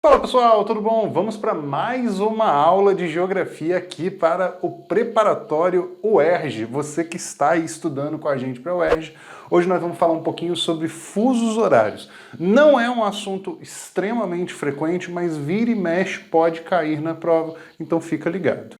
Fala pessoal, tudo bom? Vamos para mais uma aula de geografia aqui para o preparatório UERJ. Você que está aí estudando com a gente para a UERJ. Hoje nós vamos falar um pouquinho sobre fusos horários. Não é um assunto extremamente frequente, mas vira e mexe pode cair na prova, então fica ligado.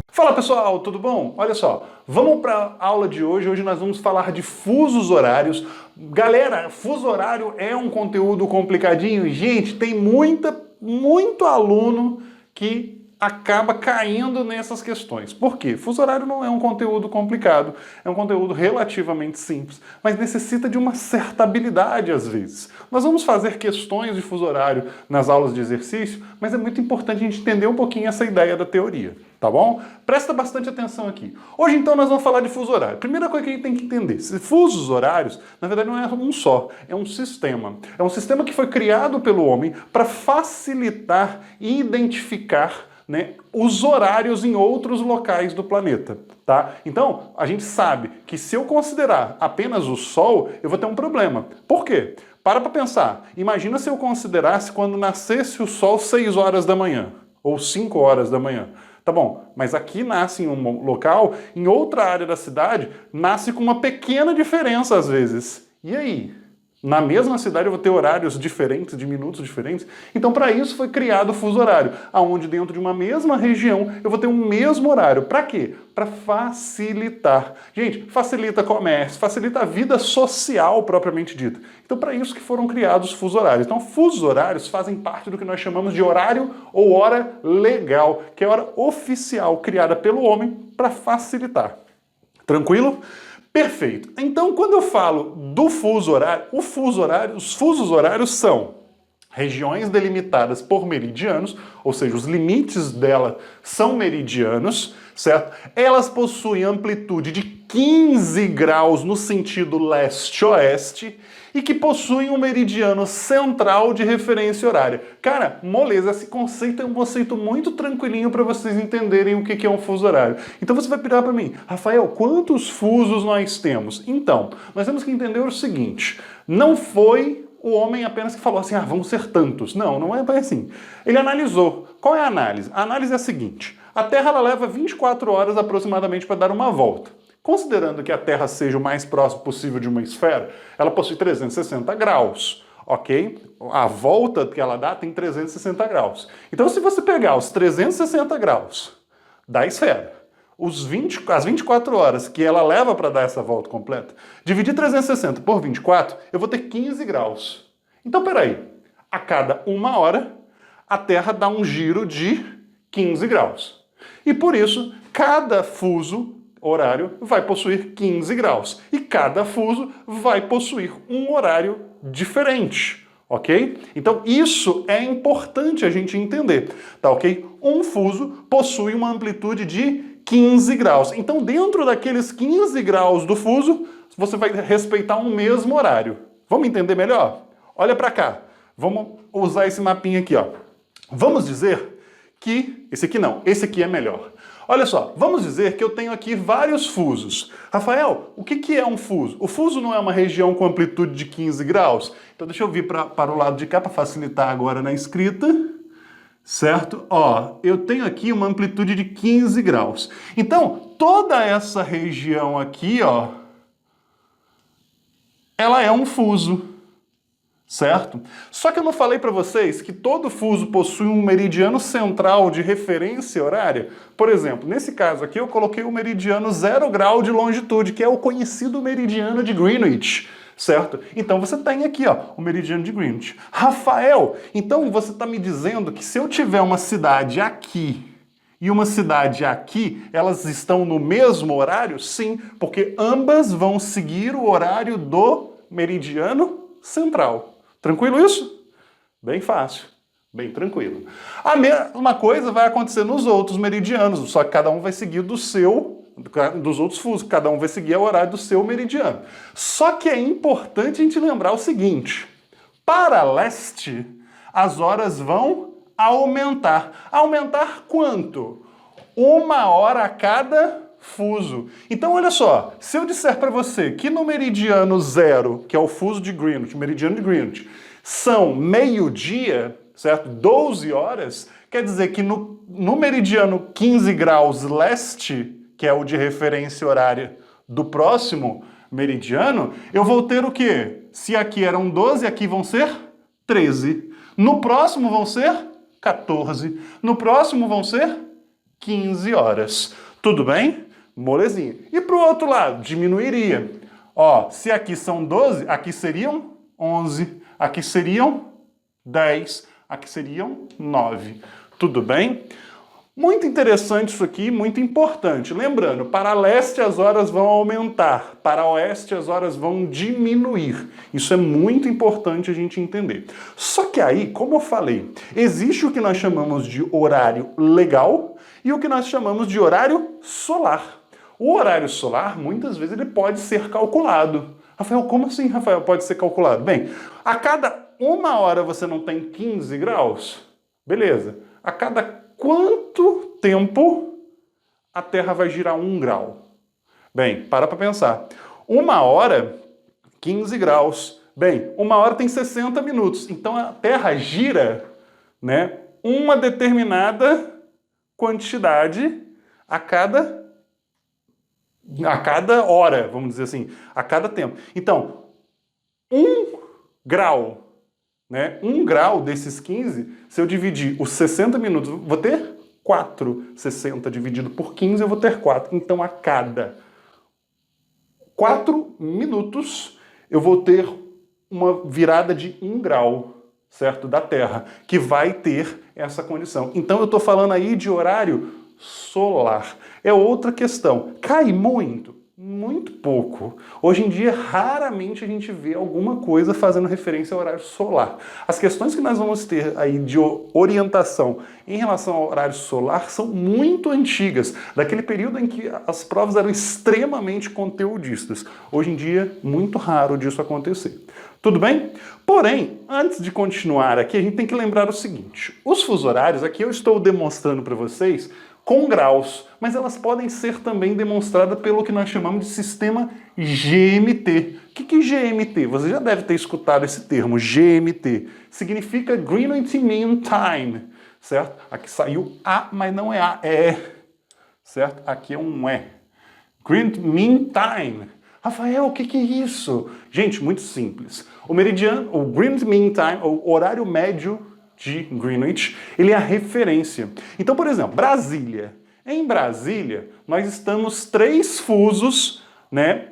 Fala pessoal, tudo bom? Olha só, vamos para a aula de hoje. Hoje nós vamos falar de fusos horários. Galera, fuso horário é um conteúdo complicadinho. Gente, tem muito aluno que acaba caindo nessas questões. Por quê? Fuso horário não é um conteúdo complicado, é um conteúdo relativamente simples, mas necessita de uma certa habilidade às vezes. Nós vamos fazer questões de fuso horário nas aulas de exercício, mas é muito importante a gente entender um pouquinho essa ideia da teoria, tá bom? Presta bastante atenção aqui. Hoje então nós vamos falar de fuso horário. Primeira coisa que a gente tem que entender, fusos horários, na verdade não é um só, é um sistema. É um sistema que foi criado pelo homem para facilitar e identificar os horários em outros locais do planeta, tá? Então, a gente sabe que se eu considerar apenas o Sol, eu vou ter um problema. Por quê? Para pensar. Imagina se eu considerasse quando nascesse o Sol 6 horas da manhã, ou 5 horas da manhã. Tá bom, mas aqui nasce em um local, em outra área da cidade, nasce com uma pequena diferença às vezes. E aí? Na mesma cidade eu vou ter horários diferentes, de minutos diferentes. Então, para isso foi criado o fuso horário, aonde dentro de uma mesma região eu vou ter um mesmo horário. Para quê? Para facilitar. Gente, facilita comércio, facilita a vida social propriamente dita. Então, para isso que foram criados os fusos horários. Então, fusos horários fazem parte do que nós chamamos de horário ou hora legal, que é a hora oficial criada pelo homem para facilitar. Tranquilo? Perfeito. Então, quando eu falo do fuso horário, os fusos horários são regiões delimitadas por meridianos, ou seja, os limites dela são meridianos, certo? Elas possuem amplitude de 15 graus no sentido leste-oeste e que possuem um meridiano central de referência horária. Cara, moleza, esse conceito é um conceito muito tranquilinho para vocês entenderem o que é um fuso horário. Então você vai pedir para mim, Rafael, quantos fusos nós temos? Então, nós temos que entender o seguinte, não foi o homem apenas que falou assim, vamos ser tantos. Não, não é bem assim. Ele analisou. Qual é a análise? A análise é a seguinte, a Terra ela leva 24 horas aproximadamente para dar uma volta. Considerando que a Terra seja o mais próximo possível de uma esfera, ela possui 360 graus, ok? A volta que ela dá tem 360 graus. Então, se você pegar os 360 graus da esfera, as 24 horas que ela leva para dar essa volta completa, dividir 360 por 24, eu vou ter 15 graus. Então, peraí, a cada uma hora, a Terra dá um giro de 15 graus. E por isso, cada fuso horário vai possuir 15 graus. E cada fuso vai possuir um horário diferente, ok? Então isso é importante a gente entender, tá ok? Um fuso possui uma amplitude de 15 graus. Então dentro daqueles 15 graus do fuso, você vai respeitar um mesmo horário. Vamos entender melhor? Olha para cá. Vamos usar esse mapinha aqui, ó. Vamos dizer que... esse aqui é melhor. Olha só, vamos dizer que eu tenho aqui vários fusos. Rafael, o que é um fuso? O fuso não é uma região com amplitude de 15 graus? Então deixa eu vir para o lado de cá para facilitar agora na escrita. Certo? Ó, eu tenho aqui uma amplitude de 15 graus. Então, toda essa região aqui, ó, ela é um fuso. Certo? Só que eu não falei para vocês que todo fuso possui um meridiano central de referência horária? Por exemplo, nesse caso aqui eu coloquei o meridiano 0 grau de longitude, que é o conhecido meridiano de Greenwich, certo? Então você tem aqui, ó, o meridiano de Greenwich. Rafael, então você está me dizendo que se eu tiver uma cidade aqui e uma cidade aqui, elas estão no mesmo horário? Sim, porque ambas vão seguir o horário do meridiano central. Tranquilo isso? Bem fácil, bem tranquilo. A mesma coisa vai acontecer nos outros meridianos, só que cada um vai seguir dos outros fusos, cada um vai seguir o horário do seu meridiano. Só que é importante a gente lembrar o seguinte, para leste, as horas vão aumentar. Aumentar quanto? 1 hora a cada fuso. Então, olha só, se eu disser para você que no meridiano 0, que é o fuso de Greenwich, meridiano de Greenwich, são meio-dia, certo? 12 horas, quer dizer que no meridiano 15 graus leste, que é o de referência horária do próximo meridiano, eu vou ter o quê? Se aqui eram 12, aqui vão ser 13. No próximo vão ser 14. No próximo vão ser 15 horas. Tudo bem? Molezinha. E para o outro lado, diminuiria. Ó, se aqui são 12, aqui seriam 11. Aqui seriam 10. Aqui seriam 9. Tudo bem? Muito interessante isso aqui, muito importante. Lembrando, para leste as horas vão aumentar, para oeste as horas vão diminuir. Isso é muito importante a gente entender. Só que aí, como eu falei, existe o que nós chamamos de horário legal e o que nós chamamos de horário solar. O horário solar, muitas vezes, ele pode ser calculado. Rafael, como assim, Rafael, pode ser calculado? Bem, a cada 1 hora você não tem 15 graus? Beleza. A cada quanto tempo a Terra vai girar 1 grau? Bem, para pensar. 1 hora, 15 graus. Bem, 1 hora tem 60 minutos. Então a Terra gira, né, uma determinada quantidade a cada hora, vamos dizer assim, a cada tempo. Então, 1 grau, né? 1 grau desses 15, se eu dividir os 60 minutos, vou ter 4. 60 dividido por 15, eu vou ter 4. Então, a cada 4 minutos, eu vou ter uma virada de 1 grau, certo? Da Terra, que vai ter essa condição. Então, eu estou falando aí de horário solar. É outra questão. Cai muito? Muito pouco. Hoje em dia, raramente a gente vê alguma coisa fazendo referência ao horário solar. As questões que nós vamos ter aí de orientação em relação ao horário solar são muito antigas, daquele período em que as provas eram extremamente conteudistas. Hoje em dia, muito raro disso acontecer. Tudo bem? Porém, antes de continuar aqui, a gente tem que lembrar o seguinte. Os fusos horários, aqui eu estou demonstrando para vocês com graus, mas elas podem ser também demonstradas pelo que nós chamamos de sistema GMT. O que é GMT? Você já deve ter escutado esse termo, GMT. Significa Greenwich Mean Time, certo? Aqui saiu A, mas não é A, é E, certo? Aqui é um E. Greenwich Mean Time. Rafael, o que é isso? Gente, muito simples. O meridiano, o Greenwich Mean Time, o horário médio de Greenwich, ele é a referência. Então, por exemplo, Brasília. Em Brasília, nós estamos 3 fusos, né,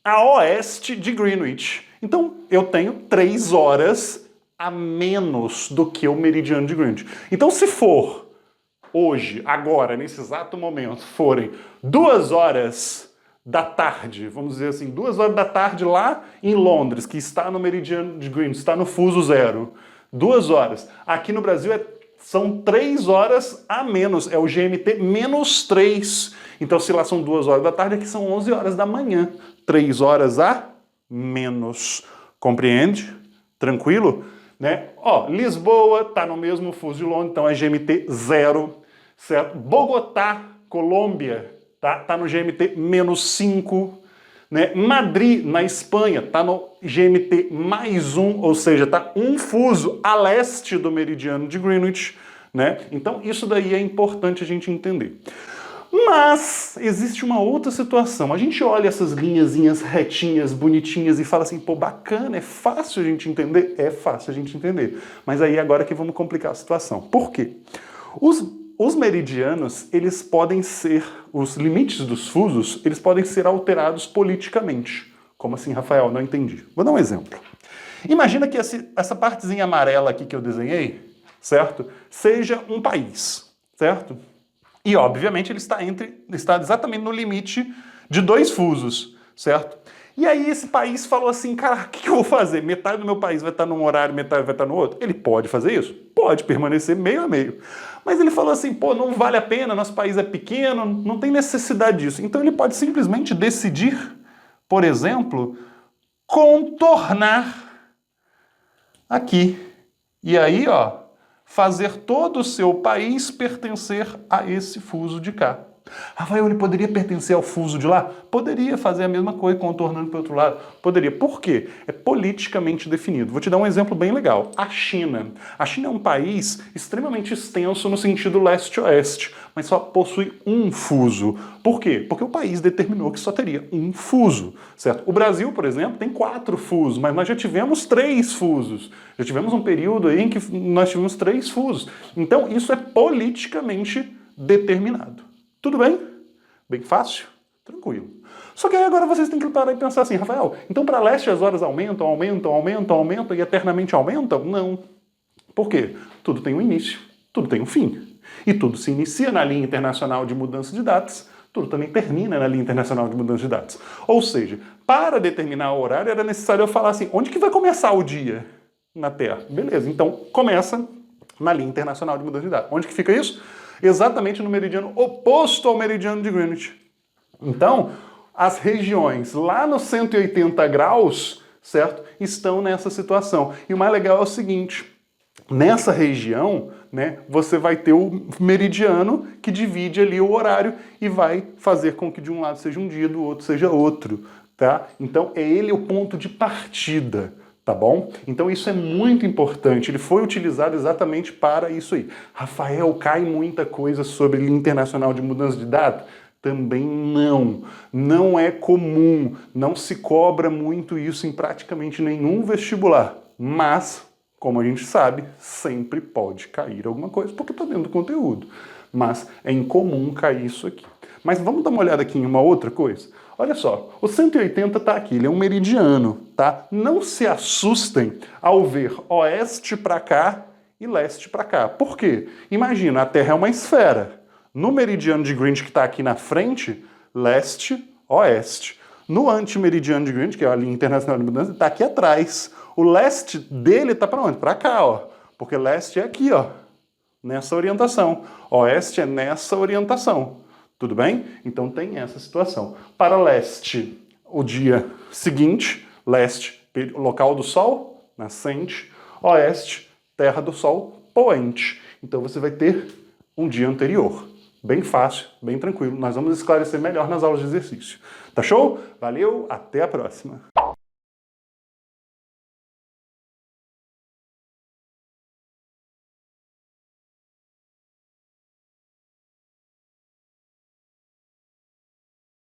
a oeste de Greenwich. Então, eu tenho 3 horas a menos do que o meridiano de Greenwich. Então, se for hoje, agora, nesse exato momento, forem 2 horas da tarde, vamos dizer assim, 2 horas da tarde lá em Londres, que está no meridiano de Greenwich, está no fuso 0, 2 horas. Aqui no Brasil são 3 horas a menos, é o GMT menos 3. Então, se lá são 2 horas da tarde, aqui são 11 horas da manhã. 3 horas a menos. Compreende? Tranquilo? Né? Ó, Lisboa está no mesmo fuso de Londres, então é GMT 0. Certo? Bogotá, Colômbia, tá no GMT menos 5. Né? Madrid, na Espanha, está no GMT mais 1, ou seja, está um fuso a leste do meridiano de Greenwich. Né? Então, isso daí é importante a gente entender. Mas existe uma outra situação. A gente olha essas linhazinhas retinhas, bonitinhas, e fala assim, pô, bacana, é fácil a gente entender? É fácil a gente entender. Mas aí agora que vamos complicar a situação. Por quê? Os meridianos, eles podem ser, os limites dos fusos, eles podem ser alterados politicamente. Como assim, Rafael? Não entendi. Vou dar um exemplo. Imagina que essa partezinha amarela aqui que eu desenhei, certo? Seja um país, certo? E, obviamente, ele está exatamente no limite de 2 fusos, certo? E aí esse país falou assim, cara, o que eu vou fazer? Metade do meu país vai estar num horário, metade vai estar no outro? Ele pode fazer isso? Pode permanecer meio a meio. Mas ele falou assim, pô, não vale a pena, nosso país é pequeno, não tem necessidade disso. Então ele pode simplesmente decidir, por exemplo, contornar aqui. E aí, ó, fazer todo o seu país pertencer a esse fuso de cá. Rafael, ele poderia pertencer ao fuso de lá? Poderia fazer a mesma coisa, contornando para o outro lado? Poderia. Por quê? É politicamente definido. Vou te dar um exemplo bem legal. A China. A China é um país extremamente extenso no sentido leste-oeste, mas só possui um fuso. Por quê? Porque o país determinou que só teria um fuso, certo? O Brasil, por exemplo, tem 4 fusos, mas nós já tivemos 3 fusos. Já tivemos um período aí em que nós tivemos 3 fusos. Então, isso é politicamente determinado. Tudo bem? Bem fácil? Tranquilo. Só que aí agora vocês têm que parar e pensar assim, Rafael, então para leste as horas aumentam e eternamente aumentam? Não. Por quê? Tudo tem um início, tudo tem um fim. E tudo se inicia na linha internacional de mudança de datas, tudo também termina na linha internacional de mudança de datas. Ou seja, para determinar o horário era necessário eu falar assim, onde que vai começar o dia na Terra? Beleza, então começa na linha internacional de mudança de datas. Onde que fica isso? Exatamente no meridiano oposto ao meridiano de Greenwich. Então, as regiões lá nos 180 graus, certo, estão nessa situação. E o mais legal é o seguinte, nessa região, né, você vai ter o meridiano que divide ali o horário e vai fazer com que de um lado seja um dia, do outro seja outro, tá? Então, é ele o ponto de partida. Tá bom? Então isso é muito importante, ele foi utilizado exatamente para isso aí. Rafael, cai muita coisa sobre linha internacional de mudança de data? Também não. Não é comum, não se cobra muito isso em praticamente nenhum vestibular. Mas, como a gente sabe, sempre pode cair alguma coisa, porque está dentro do conteúdo. Mas é incomum cair isso aqui. Mas vamos dar uma olhada aqui em uma outra coisa? Olha só, o 180 está aqui, ele é um meridiano, tá? Não se assustem ao ver oeste para cá e leste para cá. Por quê? Imagina, a Terra é uma esfera. No meridiano de Greenwich que está aqui na frente, leste, oeste. No antimeridiano de Greenwich, que é a linha internacional de mudança, está aqui atrás. O leste dele está para onde? Para cá, ó. Porque leste é aqui, ó, nessa orientação. Oeste é nessa orientação. Tudo bem? Então tem essa situação. Para leste, o dia seguinte, leste, local do sol, nascente, oeste, terra do sol, poente. Então você vai ter um dia anterior. Bem fácil, bem tranquilo. Nós vamos esclarecer melhor nas aulas de exercício. Tá show? Valeu, até a próxima.